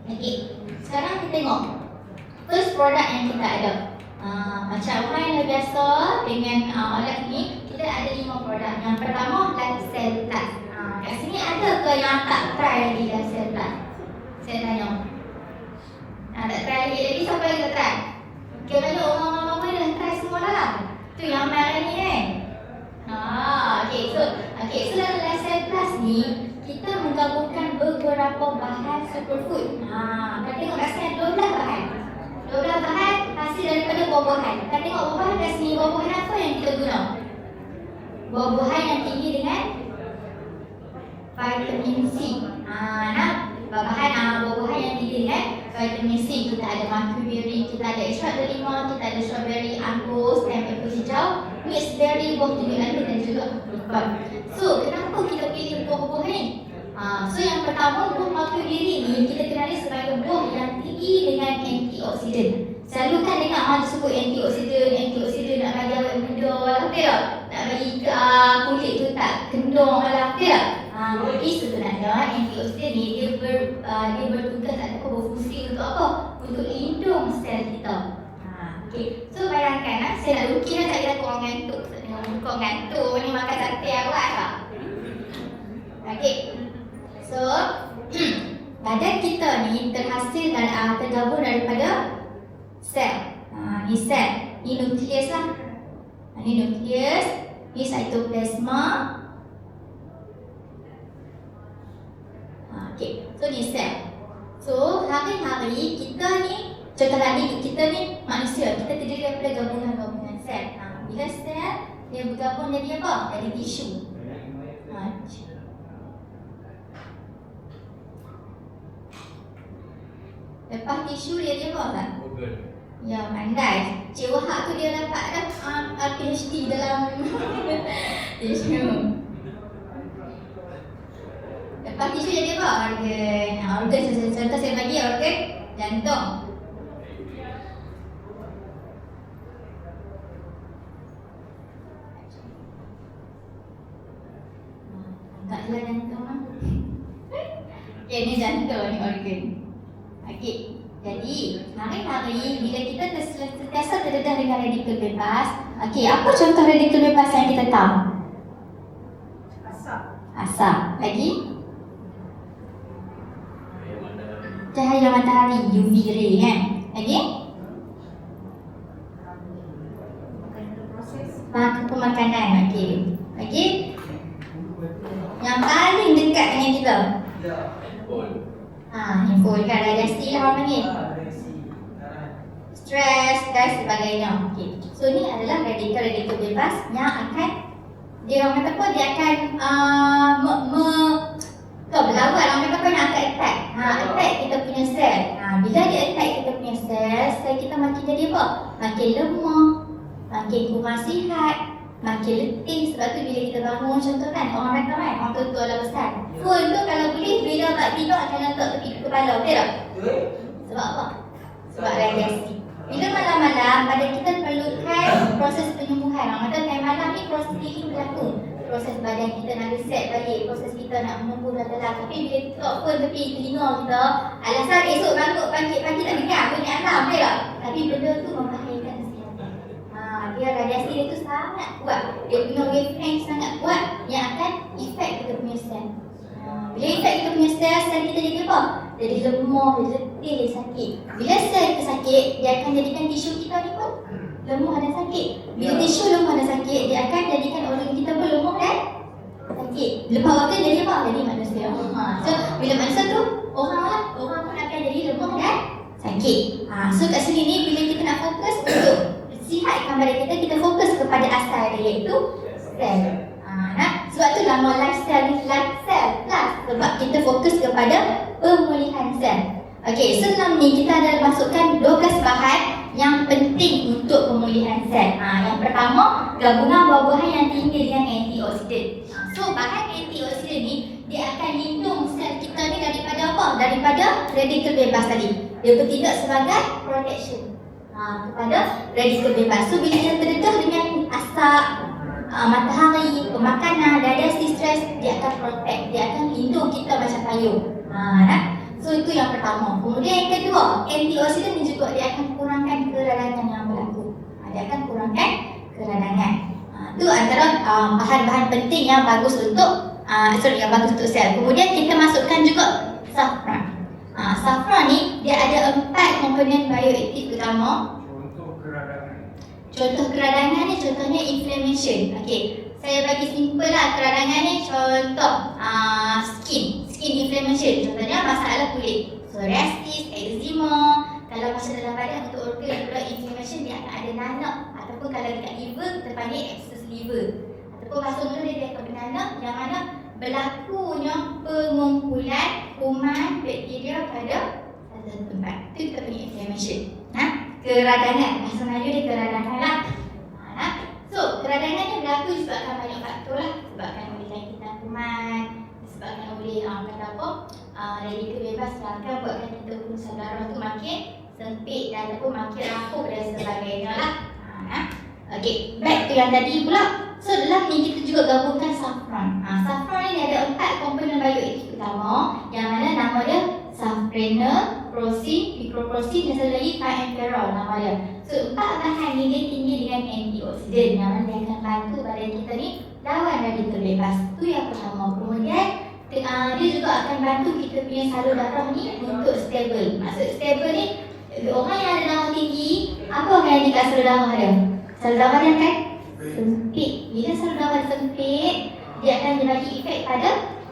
Okey, sekarang kita tengok first product yang kita ada. Macam orang yang biasa dengan alat ni, kita ada 5 produk. Yang pertama Life Cell Plus. Kat sini ada ke yang tak try lagi Life Cell Plus? Saya tanya. Tak try lagi siapa yang tak try? Okay, mana orang-orang dah try semua dah lah. Tu yang main ni kan. Okay, so dalam Life Cell Plus ni kita menggabungkan beberapa bahan superfood. Kita tengok kat sini 12 bahan. 12 bahan hasil daripada buah-buahan. Kita tengok buah-buahan kat sini, buah-buahan apa yang kita guna? Buah-buahan yang tinggi dengan vitamin C. Bahan buah-buahan yang tinggi dengan vitamin C. Kita ada mulberry, kita ada ekstrak delima, kita ada strawberry, anggur, stem apple hijau, mixed berry, buah tunjuk langit dan juga apple. So, kenapa kita pilih buah-buah ni? So yang pertama, buah mulberry ni kita kenali sebagai buah yang tinggi dengan antioksidan. Selalu kan dengar sebut antioksidan nak bagi awet muda lah, betul tak? Nak bagi kulit tu tak kendung lah, betul tak? Tapi sebenarnya antioksidan ni dia bertugas atau berfungsi untuk apa? Untuk lindung sel kita. Okay. So bayangkan saya nak lukis tak kira korang ngantuk. Korang ngantuk ni makan sate awak tak? Okay. So, badan kita ni terhasil dan tergabung daripada sel. Ni sel, ni nukleus lah. Ni nukleus, ni cytoplasma. Okay, so ni sel. So, hari-hari kita ni, contoh tadi kita ni manusia, kita terdiri daripada gabungan-gabungan sel. Bila sel dia bergabung jadi apa? Jadi tisu. Lepas tisu dia apa kan? Ya, pandai. Cik Wahab tu dia dapat dah PhD dalam tisu. Lepas tisu jadi apa? Organ. Contoh saya bagi organ jantung. Angkatlah jantung lah. Okay, ni jantung ni organ. Okey, jadi hari-hari bila kita sentiasa terdedah dengan radikal bebas, okey, apa contoh radikal bebas yang kita tahu? Asap. Lagi? Cahaya matahari, UV ray kan? Lagi? Pemakanan, okey. Okey. Yang paling dekat dengan kita? Handphone kan, radiasi lah orang panggil. Stres dan sebagainya. Okay. So ni adalah radikal bebas yang akan dia orang kata apa, dia akan berlawan, orang kata apa, yang akan attack kita punya sel. Bila dia attack kita punya sel kita makin jadi apa? Makin lemah, makin kurang sihat, makin letih. Sebab tu bila kita bangun contoh kan, orang kata kan, orang tua lah besar, phone tu kalau boleh bila tak tidur akan letak tepi kepala, betul tak? Sebab apa? Sebab radiasi. Bila malam-malam badan kita perlukan proses penyembuhan. Orang kata time malam ni proses healing berlaku. Proses badan kita nak reset balik, proses kita nak menyembuh dah. Tapi bila kita letak phone tepi telinga kita, alasan esok bangun pagi tak dengar bunyi alarm, betul tak? Tapi benda tu membahayakan kesihatan. Dia radiasi dia tu sangat kuat. Dia punya wavelength sangat kuat yang akan efek kita punya sel. Bila efek kita punya sel kita jadi apa? Jadi lemah, jadi letih, jadi sakit. Bila sel kita sakit, dia akan jadikan tisu kita ni pun lemah dan sakit. Bila tisu lemah dan sakit, dia akan jadikan organ kita pun lemah dan sakit. Lepas organ jadi apa? Jadi manusia. So, bila manusia tu, orang pun akan jadi lemah dan sakit. So, kat sini ni, bila kita nak fokus untuk sihatkan badan kita fokus kepada asal dia, iaitu sel. Sebab tu nama lifestyle ni lifestyle plus, sebab kita fokus kepada pemulihan sel. Okey, senam ni kita ada masukkan 12 bahan yang penting untuk pemulihan sel. Yang pertama, gabungan buah-buahan yang tinggi dengan antioksidan. So, bahan antioksidan ni dia akan lindung sel kita ni daripada apa? Daripada radikal bebas tadi. Dia bertindak sebagai protection kepada radikal bebas. So, bila dia terdedah dengan asap, matahari, pemakanan, radiasi, stres, dia akan protect, dia akan lindung kita macam payung. So itu yang pertama. Kemudian yang kedua, antioksidan ni juga dia akan kurangkan keradangan yang berlaku. Dia akan kurangkan keradangan. Itu antara bahan-bahan penting yang bagus untuk yang bagus untuk sel. Kemudian kita masukkan juga safran. Safran ni dia ada 4 komponen bioaktif utama. Contoh keradangan ni contohnya inflammation. Okey, saya bagi simple lah keradangan ni. Contoh skin inflammation. Contohnya masalah kulit, psoriasis, eczema. Kalau macam dalam badan untuk organ pula inflammation dia akan ada nanah. Ataupun kalau dekat liver kita panggil abscess liver. Ataupun bahasa Melayu dia akan bernanah yang mana berlakunya pengumpulan kuman bakteria pada satu tempat. Itu kita panggil inflammation. Keradangan, bahasa Melayu dia keradangan lah. So, keradangan ni berlaku disebabkan banyak faktor lah. Disebabkan oleh jangkitan kuman, disebabkan oleh kata apa, radikal bebas yang akan buatkan kita urusan darah tu makin sempit dan ataupun makin rapuh dan sebagainya lah. Okey, back to yang tadi pula. So, dalam ni kita juga gabungkan safran. Safran ni ada 4 komponen bioaktif utama yang mana nama dia safraner, prosin, picoprosin dan satu lagi thiamferol nama dia. So 4 bahan ni dia tinggi dengan antioksidan yang mana dia akan bantu badan kita ni lawan radikal bebas. Tu yang pertama. Kemudian dia juga akan bantu kita punya salur darah ni untuk stable. Maksud stable ni, orang yang ada darah tinggi, apa orang yang dekat salur darah dia? Salur darah dia kan sempit. Bila salur darah sempit, dia akan bagi efek pada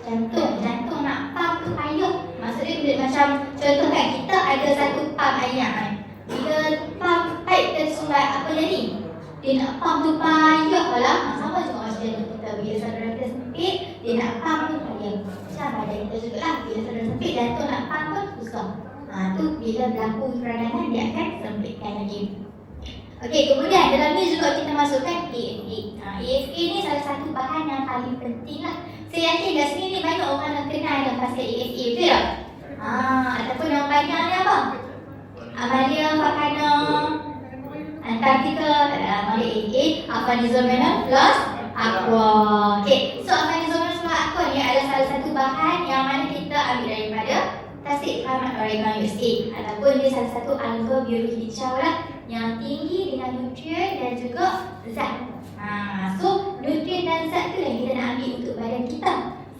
jantung. Jantung nak pump tu payah. Maksudnya bila macam contoh kan, kita ada satu pump air kan. Bila pump pipe tersumbat, apa jadi? Dia nak pump tu payah lah. Sama juga macam jantung kita. Bila saluran kita sempit, dia nak pump tu payah. Macam badan kita juga lah. Bila saluran sempit, jantung nak pump pun susah. Tu bila berlaku keradangan, dia akan sempitkan lagi. Okey, kemudian dalam ni juga kita masukkan AFA. AFA ni salah satu bahan yang paling penting lah. Saya yakin kat sini ni banyak orang yang kenal dah pasal AFA, betul tak? Ataupun yang banyak ni apa? Amalia, Fakana, Antartika, Amalia AA, Afanizomena plus Aqua. Okay, so Afanizomena plus Aqua ni adalah salah satu bahan yang mana kita ambil daripada Tasik Keramat Oregon USA. Ataupun dia salah satu alga biologi hijau lah yang tinggi dengan nutrien dan juga zat. So nutrien dan zat tu yang kita nak ambil untuk badan kita.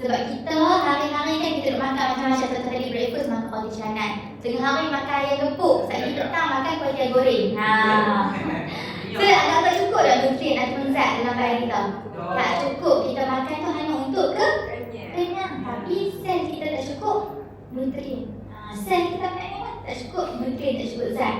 Sebab kita hari-hari kan kita nak makan macam-macam. Contoh tadi breakfast makan roti canai, tengah hari makan ayam gepuk, sehari petang makan kuih ayam goreng. So agak cukup tak nutrien ataupun zat dalam badan kita? Tak cukup. Kita makan tu hanya untuk kenyang. Tapi sel kita tak cukup nutrien. Sel kita memang tak cukup nutrien, tak cukup zat.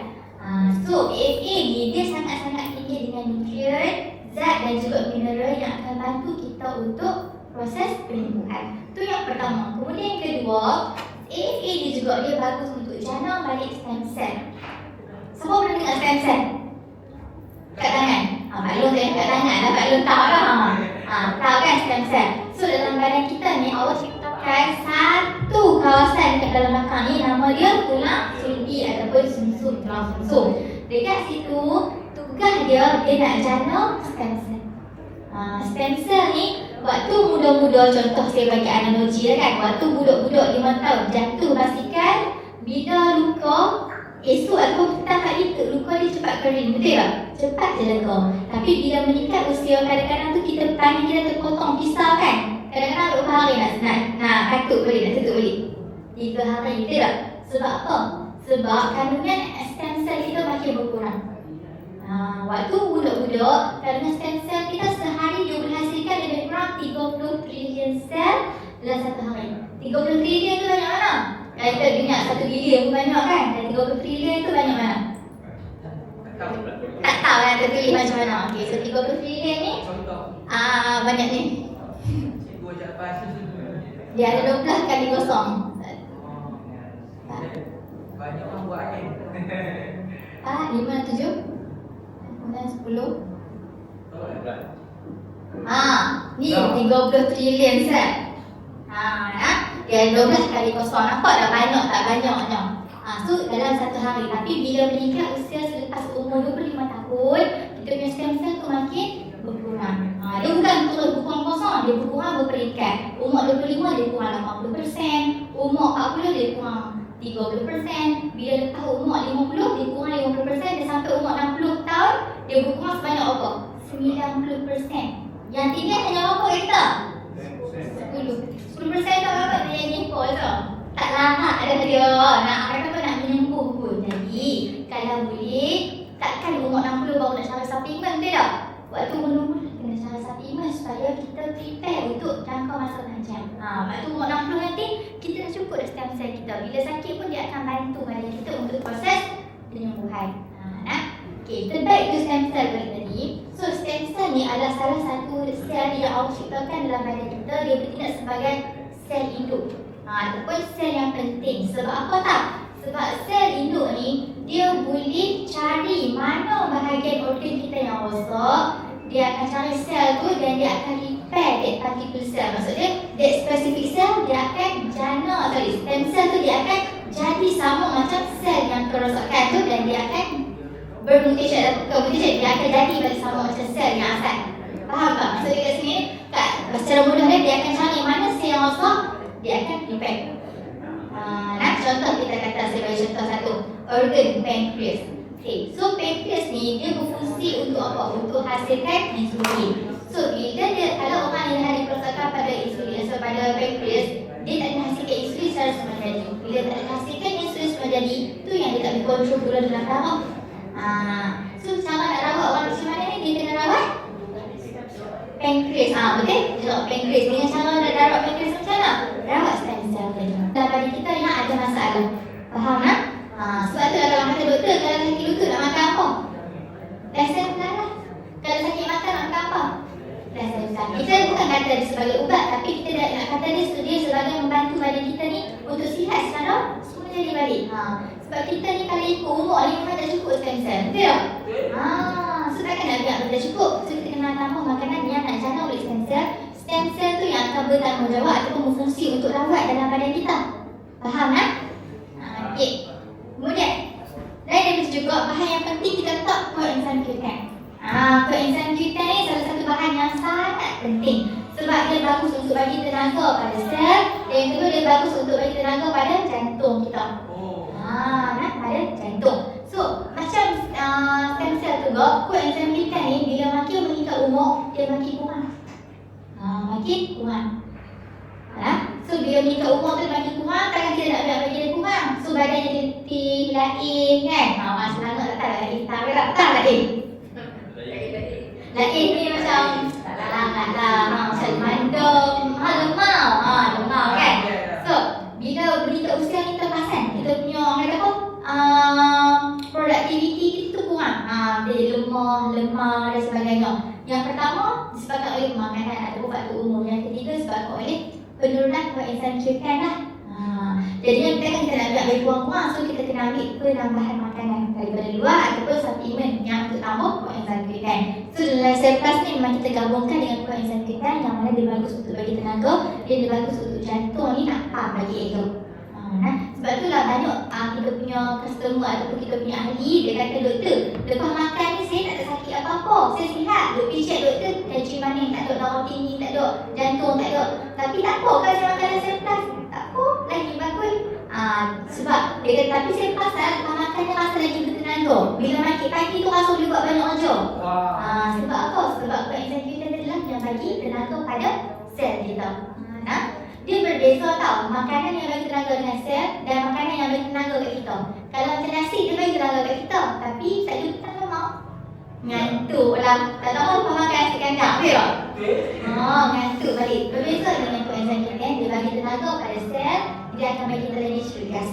So AFA ni dia sangat-sangat tinggi dengan nutrien, zat dan juga mineral yang akan bantu kita untuk proses penyembuhan. Itu yang pertama. Kemudian yang kedua, AFA ni juga dia bagus untuk jana balik stem cell. Semua pernah dengar stem cell? Kat tangan? Pak Long tengok kat tangan lah, Pak Long tahu lah. Tahu kan stem cell? So dalam badan kita ni Allah ciptakan satu kawasan kat dalam belakang ni, nama dia tulang sulbi ataupun sumsum, tulang sumsum. Dekat situ tugas dia nak jana stem cell. Stem cell ni waktu muda-muda, contoh saya bagi analogi lah kan, waktu budak-budak 5 tahun jatuh basikal, bila luka esok atau petang hari tu luka dia cepat kering, betul tak? Cepat je lega. Tapi bila meningkat usia, kadang-kadang tu kita tangan kita terpotong pisau kan, kadang-kadang berapa hari nak katuk balik, nak tutup balik? 3 hari, betul tak? Sebab apa? Sebab kandungan stem cell kita makin berkurang. Waktu budak-budak, kandungan stem cell kita sehari dia menghasilkan lebih kurang 30 trilion sel dalam satu hari. 30 trilion tu banyak mana? Kalau kita ingat 1 bilion pun banyak kan? Dan 30 trilion tu banyak mana? Tak tahu lah terpilih macam mana. Okay, so 30 trilion ni banyak ni. Dia ada 12 kali kosong. Banyak orang buat kan? 5, 7 kemudian 10. Ni 30 trilion sel. Dia 12 kali kosong. Nampak tak banyak tak banyaknya? So dalam satu hari. Tapi bila meningkat usia selepas umur 25 tahun, kita punya stem cell tu makin berkurang. Dia bukan turun berkurang kosong, dia berkurang berperingkat. Umur 25 dia kurang 80%, umur 40 dia kurang 30%, bila lepas umur 50 dia kurang 50%, dia sampai umur 60 tahun dia berkurang sebanyak apa? 90%. Yang tinggal hanya berapa kita? 10% tak berapa dia jempol tu. Tak lahak dah dia. Mereka pun nak menyembuh pun. Jadi kalau boleh, takkan umur 60 baru nak cara supplement, betul tak? Waktu umur kena cara supplement supaya kita prepare untuk jangka masa panjang. Waktu umur 60 nanti kita dah cukup dah stem cell kita. Bila sakit pun dia akan bantu badan kita untuk proses penyembuhan. Okey, terbaik tu stem cell tadi. So stem cell ni adalah salah satu sel yang Allah ciptakan dalam badan kita. Dia bertindak sebagai sel induk. Ataupun sel yang penting. Sebab apa tak? Sebab sel induk ni dia boleh cari mana bahagian organ kita yang rosak. Dia akan cari sel tu dan dia akan repair that particular cell. Maksudnya that specific cell dia akan stem cell tu dia akan jadi sama macam sel yang kerosakan tu dan dia akan bermutation dia akan jadi balik sama macam sel yang asal. Faham tak? Maksudnya kat sini secara mudah dia akan cari mana sel yang rosak, dia akan repair. Contoh kita kata sebagai contoh satu, organ pancreas. Okay, so pancreas ni dia berfungsi untuk apa? Untuk hasilkan insulin. So bila kalau orang yang ada kerosakan pada insulin, pada pancreas, dia tak ada hasilkan insulin secara semula jadi. Bila tak ada hasilkan insulin semula jadi, tu yang dia tak boleh kontrol gula dalam darah. So cara nak rawat orang macam mana ni? Dia kena rawat pancreas. Betul? Dia pancreas. Dengan cara nak rawat pancreas macam mana? Rawat stem cell tadi. Dalam badan kita yang ada masalah. Faham tak? Sebab tu kalau kata doktor, kalau sakit lutut nak makan apa? Rasa lah. Kalau sakit mata nak makan apa? Rasa besar. Kita bukan kata dia sebagai ubat, tapi kita nak kata dia sebagai membantu badan kita ni untuk sihat secara semua jadi balik. Sebab kita ni kalau ikut umur 5 tak cukup stem cell. Betul tak? So takkan nak biar benda cukup. So kita kena tambah makanan yang nak jaga oleh stem cell. Stem cell tu yang akan bertanggungjawab ataupun berfungsi untuk rawat dalam badan kita. Faham tak? Okey. Kemudian lain daripada juga bahan yang penting kita letak coenzyme Q10. Coenzyme Q10 ni salah satu bahan yang sangat penting sebab dia bagus untuk bagi tenaga pada sel dan yang kedua dia bagus untuk bagi tenaga pada jantung kita. Pada jantung. So macam stem cell tu juga, coenzyme Q10 ni bila makin meningkat umur dia makin kurang. Makin kurang. So bila meningkat umur tu makin kurang, takkan kita nak bagi dia kurang. So badan jadi letih, lain kan. Orang semangat tak tahu lain. Tak lain. Lain ni macam tak sangat lah. Macam mandam, lemah kan. So bila meningkat usia ni terpasan, kita punya orang kata apa? Productivity kita tu kurang. Dia lemah dan sebagainya. Yang pertama disebabkan oleh makanan atau faktor umur. Yang ketiga disebabkan oleh penurunan coenzyme Q10 lah. Jadi kita nak ambil lebih kurang-kurang, so kita kena ambil penambahan makanan daripada luar ataupun suplemen yang untuk tambah coenzyme Q10. So dalam surplus ni memang kita gabungkan dengan coenzyme Q10 yang mana dia bagus untuk bagi tenaga, dia bagus untuk jantung ni nak bagi ego. Sebab tu lah banyak kita punya customer ataupun kita punya ahli, dia kata doktor, lepas makan ni saya tak ada sakit apa-apa, saya sihat. Duk pergi check doktor, tensi manis tak ada, darah tinggi tak ada, jantung tak ada. Tapi tak apa kan saya makan surplus? Tak apa, lagi bagus. Sebab dia kata tapi saya pasal lepas makan ni rasa lagi bertenaga. Bila makan pagi tu rasa boleh buat banyak kerja. Sebab apa? Sebab coenzyme Q10 adalah yang bagi tenaga pada sel kita. Dia berbeza tau, makanan yang bagi tenaga dengan sel dan makanan yang bagi tenaga kat kita. Kalau macam nasi dia bagi tenaga kat kita, tapi satu kita tak mau. Ngantuk lah. Tak tahu apa makan nasi kandang, betul tak? Ngantuk balik. Berbeza dengan coenzyme Q10, dia bagi tenaga pada sel, dia akan bagi kita lagi gas.